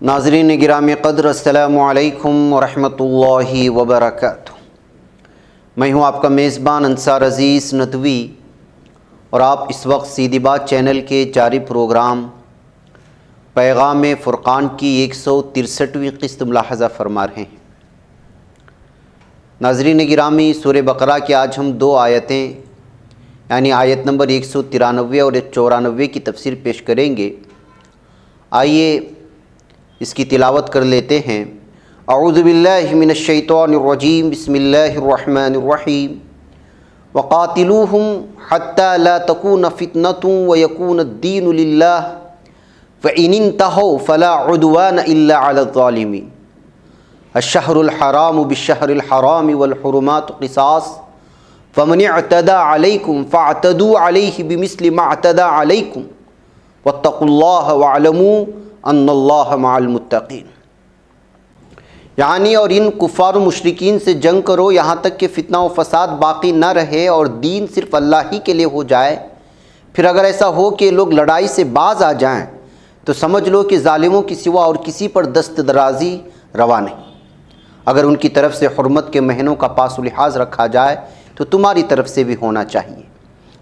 ناظرین گرامی قدر، السلام علیکم ورحمۃ اللہ وبرکاتہ۔ میں ہوں آپ کا میزبان انصار عزیز ندوی، اور آپ اس وقت سیدھی بات چینل کے جاری پروگرام پیغام فرقان کی 163ویں قسط ملاحظہ فرما رہے ہیں۔ ناظرین گرامی، سورہ بقرہ کی آج ہم دو آیتیں یعنی آیت نمبر 193 اور 194 کی تفسیر پیش کریں گے۔ آئیے اس کی تلاوت کر لیتے ہیں۔ اعوذ باللہ من الشیطان الرجیم، بسم اللہ الرحمن الرحیم۔ وقاتلوہم حتی لا تکون فتنۃ ویکون الدین للہ فإن انتہوا فلا عدوان الا علی الظالمین۔ الشہر الحرام بالشہر الحرام والحرمات قصاص فمن اعتدى علیکم فاعتدوا علیہ بمثل ما اعتدى علیکم واتقوا اللہ واعلموا ان اللہ مع المتقین۔ یعنی اور ان کفار و مشرکین سے جنگ کرو یہاں تک کہ فتنہ و فساد باقی نہ رہے اور دین صرف اللہ ہی کے لیے ہو جائے۔ پھر اگر ایسا ہو کہ لوگ لڑائی سے باز آ جائیں تو سمجھ لو کہ ظالموں کی سوا اور کسی پر دست درازی روا نہیں۔ اگر ان کی طرف سے حرمت کے مہینوں کا پاس و لحاظ رکھا جائے تو تمہاری طرف سے بھی ہونا چاہیے،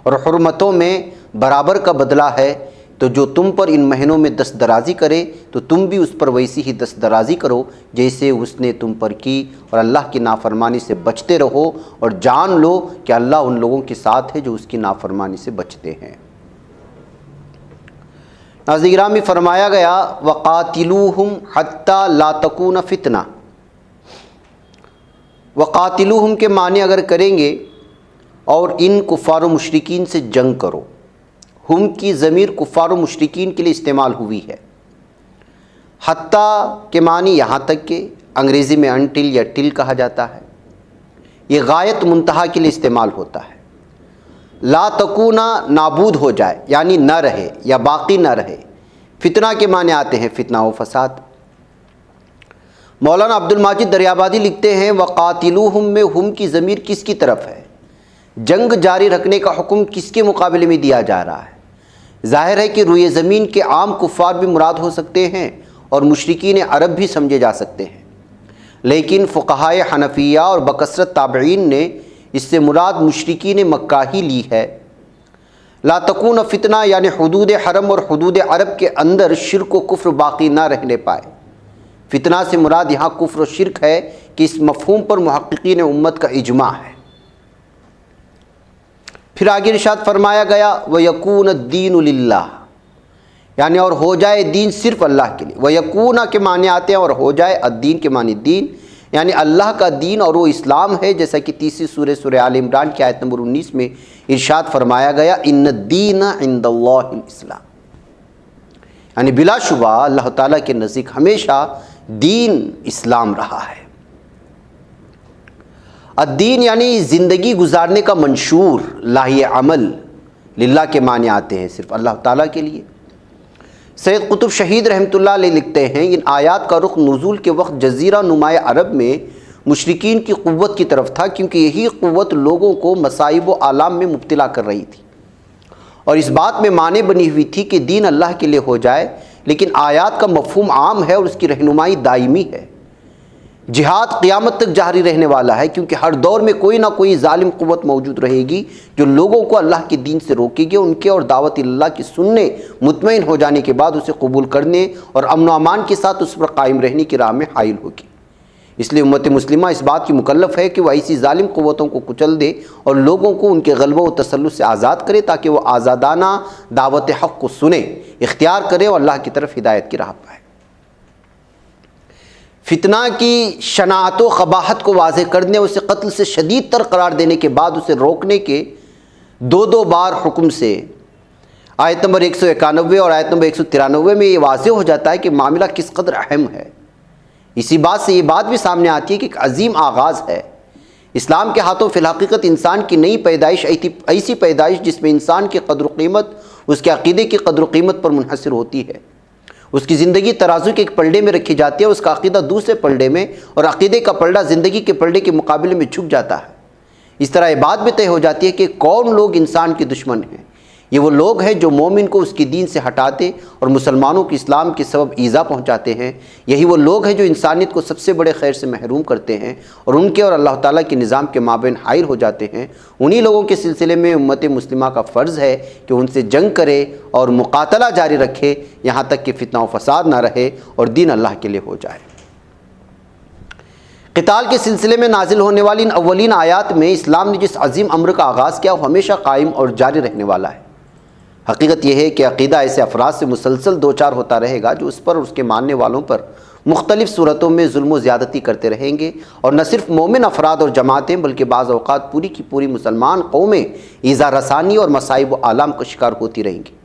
اور حرمتوں میں برابر کا بدلہ ہے، تو جو تم پر ان مہینوں میں دست درازی کرے تو تم بھی اس پر ویسی ہی دست درازی کرو جیسے اس نے تم پر کی، اور اللہ کی نافرمانی سے بچتے رہو، اور جان لو کہ اللہ ان لوگوں کے ساتھ ہے جو اس کی نافرمانی سے بچتے ہیں۔ ناظرین گرامی، فرمایا گیا وقاتلوہم حتی لا تکون فتنہ۔ وقاتلوہم کے معنی اگر کریں گے اور ان کفار و مشرکین سے جنگ کرو، ہم کی ضمیر کفار و مشرکین کے لیے استعمال ہوئی ہے۔ حتیٰ کے معنی یہاں تک کہ انگریزی میں انٹل یا ٹل کہا جاتا ہے، یہ غایت منتہا کے لیے استعمال ہوتا ہے۔ لا تکونا نابود ہو جائے یعنی نہ رہے یا باقی نہ رہے۔ فتنہ کے معنی آتے ہیں فتنہ و فساد۔ مولانا عبد الماجد دریابادی لکھتے ہیں وقاتلوہم میں ہم کی ضمیر کس کی طرف ہے؟ جنگ جاری رکھنے کا حکم کس کے مقابلے میں دیا جا رہا ہے؟ ظاہر ہے کہ روئے زمین کے عام کفار بھی مراد ہو سکتے ہیں اور مشرکین عرب بھی سمجھے جا سکتے ہیں، لیکن فقہائے حنفیہ اور بکثرت تابعین نے اس سے مراد مشرکین مکہ ہی لی ہے۔ لا تکون فتنہ یعنی حدود حرم اور حدود عرب کے اندر شرک و کفر باقی نہ رہنے پائے۔ فتنہ سے مراد یہاں کفر و شرک ہے کہ اس مفہوم پر محققین امت کا اجماع ہے۔ پھر آگے ارشاد فرمایا گیا وَيَكُونَ الدِّينُ لِلَّهِ، یعنی اور ہو جائے دین صرف اللہ کے لیے۔ وَيَكُونَ کے معنی آتے ہیں اور ہو جائے، الدین کے معنی دین یعنی اللہ کا دین، اور وہ اسلام ہے، جیسا کہ تیسری سورہ آل عمران کی آیت نمبر 19 میں ارشاد فرمایا گیا اِنَّ الدِّينَ عِندَ اللَّهِ الْإِسْلَامِ، یعنی بلا شبہ اللہ تعالیٰ کے نزدیک ہمیشہ دین اسلام رہا ہے۔ الدین یعنی زندگی گزارنے کا منشور، لاہی عمل۔ للہ کے معنی آتے ہیں صرف اللہ تعالیٰ کے لیے۔ سید قطب شہید رحمۃ اللہ علیہ لکھتے ہیں ان آیات کا رخ نزول کے وقت جزیرہ نماء عرب میں مشرکین کی قوت کی طرف تھا، کیونکہ یہی قوت لوگوں کو مصائب و آلام میں مبتلا کر رہی تھی، اور اس بات میں مانے بنی ہوئی تھی کہ دین اللہ کے لیے ہو جائے، لیکن آیات کا مفہوم عام ہے اور اس کی رہنمائی دائمی ہے۔ جہاد قیامت تک جاری رہنے والا ہے، کیونکہ ہر دور میں کوئی نہ کوئی ظالم قوت موجود رہے گی جو لوگوں کو اللہ کے دین سے روکے گی، ان کے اور دعوت اللہ کی سننے مطمئن ہو جانے کے بعد اسے قبول کرنے اور امن و امان کے ساتھ اس پر قائم رہنے کی راہ میں حائل ہوگی۔ اس لیے امت مسلمہ اس بات کی مکلف ہے کہ وہ ایسی ظالم قوتوں کو کچل دے اور لوگوں کو ان کے غلبہ و تسلط سے آزاد کرے، تاکہ وہ آزادانہ دعوت حق کو سنے، اختیار کرے اور اللہ کی طرف ہدایت کی راہ پائے۔ فتنہ کی شناعت و قباحت کو واضح کرنے، اسے قتل سے شدید تر قرار دینے کے بعد اسے روکنے کے دو بار حکم سے آیت نمبر 191 اور آیت نمبر 193 میں یہ واضح ہو جاتا ہے کہ معاملہ کس قدر اہم ہے۔ اسی بات سے یہ بات بھی سامنے آتی ہے کہ ایک عظیم آغاز ہے۔ اسلام کے ہاتھوں فی الحقیقت انسان کی نئی پیدائش، ایسی پیدائش جس میں انسان کی قدر و قیمت اس کے عقیدے کی قدر و قیمت پر منحصر ہوتی ہے۔ اس کی زندگی ترازو کے ایک پلڑے میں رکھی جاتی ہے، اس کا عقیدہ دوسرے پلڑے میں، اور عقیدے کا پلڑا زندگی کے پلڑے کے مقابلے میں جھک جاتا ہے۔ اس طرح یہ بات بھی طے ہو جاتی ہے کہ کون لوگ انسان کے دشمن ہیں۔ یہ وہ لوگ ہیں جو مومن کو اس کی دین سے ہٹاتے اور مسلمانوں کو اسلام کے سبب ایذا پہنچاتے ہیں۔ یہی وہ لوگ ہیں جو انسانیت کو سب سے بڑے خیر سے محروم کرتے ہیں اور ان کے اور اللہ تعالیٰ کے نظام کے مابین حائل ہو جاتے ہیں۔ انہی لوگوں کے سلسلے میں امت مسلمہ کا فرض ہے کہ ان سے جنگ کرے اور مقاتلہ جاری رکھے یہاں تک کہ فتنہ و فساد نہ رہے اور دین اللہ کے لیے ہو جائے۔ قتال کے سلسلے میں نازل ہونے والی ان اولین آیات میں اسلام نے جس عظیم امر کا آغاز کیا وہ ہمیشہ قائم اور جاری رہنے والا ہے۔ حقیقت یہ ہے کہ عقیدہ ایسے افراد سے مسلسل دوچار ہوتا رہے گا جو اس پر اور اس کے ماننے والوں پر مختلف صورتوں میں ظلم و زیادتی کرتے رہیں گے، اور نہ صرف مومن افراد اور جماعتیں بلکہ بعض اوقات پوری کی پوری مسلمان قومیں ایذا رسانی اور مصائب و آلام کا شکار ہوتی رہیں گی۔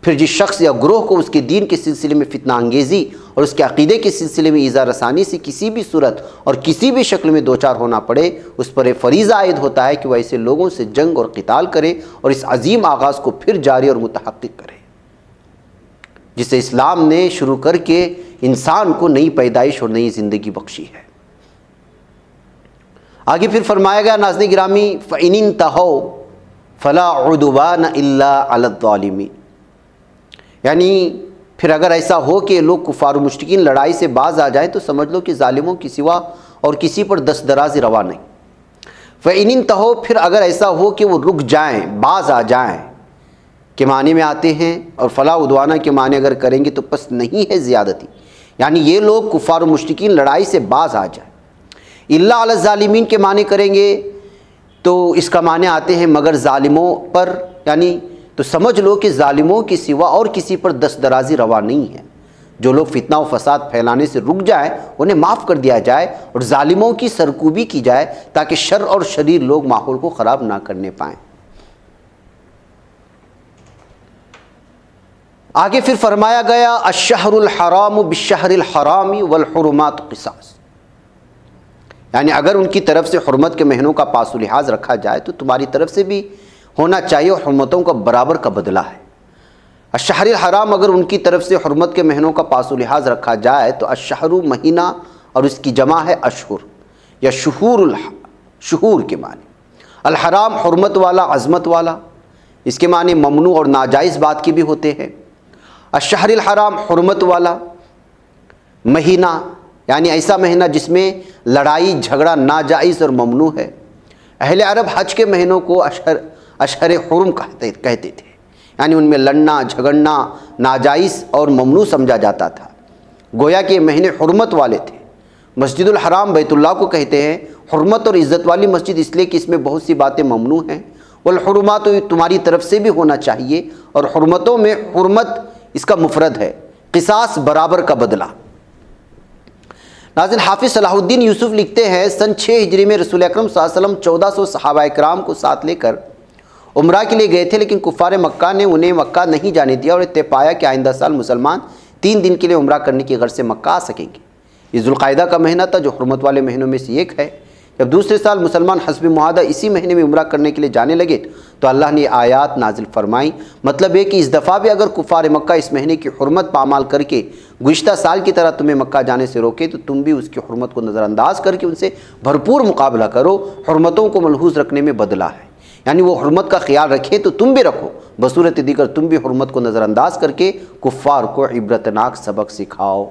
پھر جس شخص یا گروہ کو اس کے دین کے سلسلے میں فتنہ انگیزی اور اس کے عقیدے کے سلسلے میں ایذا رسانی سے کسی بھی صورت اور کسی بھی شکل میں دوچار ہونا پڑے، اس پر ایک فریضہ عائد ہوتا ہے کہ وہ ایسے لوگوں سے جنگ اور قتال کرے اور اس عظیم آغاز کو پھر جاری اور متحقق کرے جسے اسلام نے شروع کر کے انسان کو نئی پیدائش اور نئی زندگی بخشی ہے۔ آگے پھر فرمایا گیا ناظرین گرامی فَإِنِ انْتَهَوْا فَلَا عُدْوَانَ إِلَّا عَلَى الظَّالِمِينَ، یعنی پھر اگر ایسا ہو کہ لوگ کفار و مشرکین لڑائی سے باز آ جائیں تو سمجھ لو کہ ظالموں کی سوا اور کسی پر دست درازی روا نہیں۔ فَإِنِ انْتَهَوْا، پھر اگر ایسا ہو کہ وہ رک جائیں، باز آ جائیں کے معنی میں آتے ہیں، اور فلا عدوانہ کے معنی اگر کریں گے تو پس نہیں ہے زیادتی، یعنی یہ لوگ کفار و مشرکین لڑائی سے باز آ جائیں۔ الا علی الظالمین کے معنی کریں گے تو اس کا معنی آتے ہیں مگر ظالموں پر، یعنی تو سمجھ لو کہ ظالموں کی سوا اور کسی پر دست درازی روا نہیں ہے۔ جو لوگ فتنہ و فساد پھیلانے سے رک جائیں انہیں معاف کر دیا جائے اور ظالموں کی سرکوبی کی جائے تاکہ شر اور شریر لوگ ماحول کو خراب نہ کرنے پائیں۔ آگے پھر فرمایا گیا الشہر الحرام بالشہر الحرام والحرمات قصاص، یعنی اگر ان کی طرف سے حرمت کے مہینوں کا پاس و لحاظ رکھا جائے تو تمہاری طرف سے بھی ہونا چاہیے اور حرمتوں کا برابر کا بدلہ ہے۔ الشہر الحرام، اگر ان کی طرف سے حرمت کے مہینوں کا پاس و لحاظ رکھا جائے تو الشہر مہینہ اور اس کی جمع ہے اشہر یا شہور کے معنی۔ الحرام حرمت والا، عظمت والا، اس کے معنی ممنوع اور ناجائز بات کے بھی ہوتے ہیں۔ الشہر الحرام حرمت والا مہینہ، یعنی ایسا مہینہ جس میں لڑائی جھگڑا ناجائز اور ممنوع ہے۔ اہل عرب حج کے مہینوں کو اشہر حرم کہتے تھے، یعنی ان میں لڑنا جھگڑنا ناجائز اور ممنوع سمجھا جاتا تھا، گویا کہ یہ مہینے حرمت والے تھے۔ مسجد الحرام بیت اللہ کو کہتے ہیں حرمت اور عزت والی مسجد، اس لیے کہ اس میں بہت سی باتیں ممنوع ہیں۔ والحرمات تمہاری طرف سے بھی ہونا چاہیے، اور حرمتوں میں حرمت اس کا مفرد ہے، قصاص برابر کا بدلہ۔ ناظرین حافظ صلاح الدین یوسف لکھتے ہیں سن 6 ہجری میں رسول اکرم صلی اللہ علیہ وسلم 1400 صحابہ اکرام کو ساتھ لے کر عمرہ کے لیے گئے تھے، لیکن کفار مکہ نے انہیں مکہ نہیں جانے دیا اور طے پایا کہ آئندہ سال مسلمان 3 دن کے لیے عمرہ کرنے کی غرض سے مکہ آ سکیں گے۔ یہ ذوالقعدہ کا مہینہ تھا جو حرمت والے مہینوں میں سے ایک ہے۔ جب دوسرے سال مسلمان حسب معاہدہ اسی مہینے میں عمرہ کرنے کے لیے جانے لگے تو اللہ نے آیات نازل فرمائیں۔ مطلب یہ کہ اس دفعہ بھی اگر کفار مکہ اس مہینے کی حرمت پامال کر کے گزشتہ سال کی طرح تمہیں مکہ جانے سے روکے تو تم بھی اس کی حرمت کو نظر انداز کر کے ان سے بھرپور مقابلہ کرو۔ حرمتوں کو ملحوظ رکھنے میں بدلہ ہے، یعنی وہ حرمت کا خیال رکھیں تو تم بھی رکھو، بصورت دیگر تم بھی حرمت کو نظر انداز کر کے کفار کو عبرتناک سبق سکھاؤ۔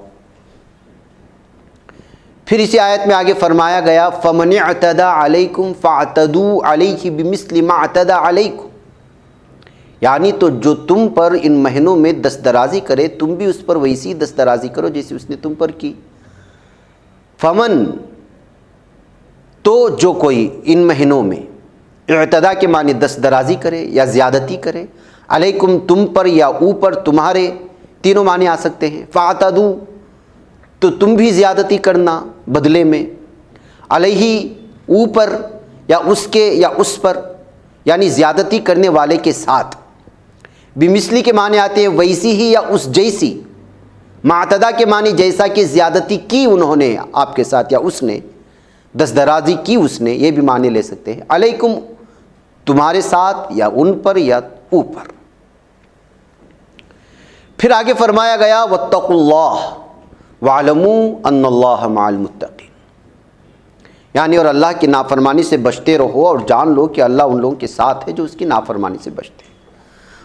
پھر اسی آیت میں آگے فرمایا گیا فَمَنِ اعْتَدَى عَلَيْكُمْ فَاعْتَدُوا عَلَيْهِ بِمِثْلِ مَا اعْتَدَى عَلَيْكُمْ، یعنی تو جو تم پر ان مہینوں میں دست درازی کرے تم بھی اس پر ویسی دست درازی کرو جیسے اس نے تم پر کی۔ فمن، تو جو کوئی ان مہینوں میں اعتدا کے معنی دست درازی کرے یا زیادتی کرے، علیکم تم پر یا اوپر تمہارے، تینوں معنی آ سکتے ہیں۔ فاعتدوا تو تم بھی زیادتی کرنا بدلے میں، علیہ اوپر یا اس کے یا اس پر، یعنی زیادتی کرنے والے کے ساتھ۔ بمثلی کے معنی آتے ہیں ویسی ہی یا اس جیسی، معتدا کے معنی جیسا کہ زیادتی کی انہوں نے آپ کے ساتھ یا اس نے، دست درازی کی اس نے، یہ بھی معنی لے سکتے ہیں۔ علیکم تمہارے ساتھ یا ان پر یا اوپر۔ پھر آگے فرمایا گیا واتقوا اللہ وَاعْلَمُوا أَنَّ اللَّهَ مَعَ الْمُتَّقِينَ، یعنی اور اللہ کی نافرمانی سے بچتے رہو اور جان لو کہ اللہ ان لوگوں کے ساتھ ہے جو اس کی نافرمانی سے بچتے ہیں۔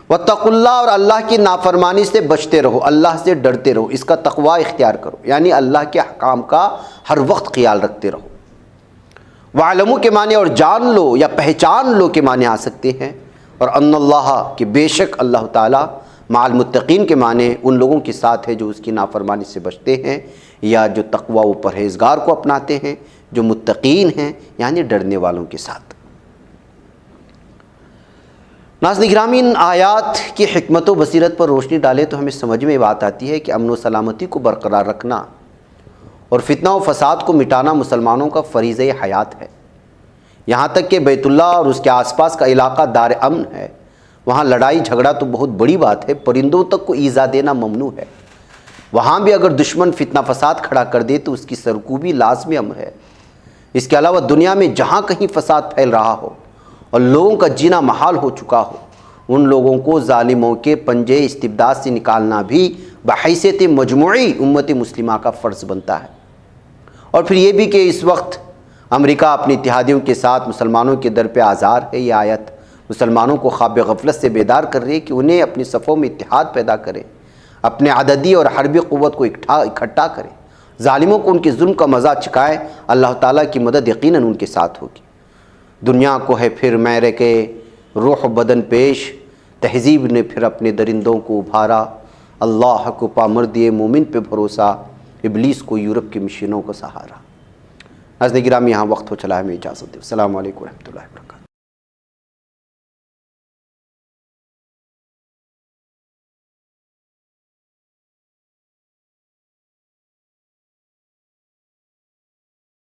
واتقوا اللہ، اور اللہ کی نافرمانی سے بچتے رہو، اللہ سے ڈرتے رہو، اس کا تقوی اختیار کرو، یعنی اللہ کے احکام کا ہر وقت خیال رکھتے رہو۔ وَاعْلَمُوا کے معنی اور جان لو یا پہچان لو کے معنی آ سکتے ہیں، اور ان اللہ کہ بے شک اللہ تعالیٰ مع المتقین کے معنی ان لوگوں کے ساتھ ہے جو اس کی نافرمانی سے بچتے ہیں، یا جو تقوی و پرہیزگار کو اپناتے ہیں، جو متقین ہیں یعنی ڈرنے والوں کے ساتھ۔ ناظرین گرامی، ان آیات کی حکمت و بصیرت پر روشنی ڈالے تو ہمیں سمجھ میں بات آتی ہے کہ امن و سلامتی کو برقرار رکھنا اور فتنہ و فساد کو مٹانا مسلمانوں کا فریضہ حیات ہے۔ یہاں تک کہ بیت اللہ اور اس کے آس پاس کا علاقہ دار امن ہے، وہاں لڑائی جھگڑا تو بہت بڑی بات ہے، پرندوں تک کو ایذا دینا ممنوع ہے۔ وہاں بھی اگر دشمن فتنہ فساد کھڑا کر دے تو اس کی سرکوبی لازمی امر ہے۔ اس کے علاوہ دنیا میں جہاں کہیں فساد پھیل رہا ہو اور لوگوں کا جینا محال ہو چکا ہو، ان لوگوں کو ظالموں کے پنجے استبداد سے نکالنا بھی بحیثیت مجموعی امت مسلمہ کا فرض بنتا ہے۔ اور پھر یہ بھی کہ اس وقت امریکہ اپنی اتحادیوں کے ساتھ مسلمانوں کے در پہ آزار ہے۔ یہ آیت مسلمانوں کو خواب غفلت سے بیدار کر رہی ہے کہ انہیں اپنی صفوں میں اتحاد پیدا کریں، اپنے عددی اور حربی قوت کو اکٹھا کریں، ظالموں کو ان کے ظلم کا مزہ چکھائیں، اللہ تعالیٰ کی مدد یقیناً ان کے ساتھ ہوگی۔ دنیا کو ہے پھر میرے کے روح بدن پیش، تہذیب نے پھر اپنے درندوں کو ابھارا، اللہ کو پامردی مومن پہ بھروسہ، ابلیس کو یورپ کی مشینوں کو سہارا۔ ناظرین گرامی، یہاں وقت ہو چلا ہے، ہمیں اجازت دیں۔ السلام علیکم ورحمۃ اللہ وبرکاتہ۔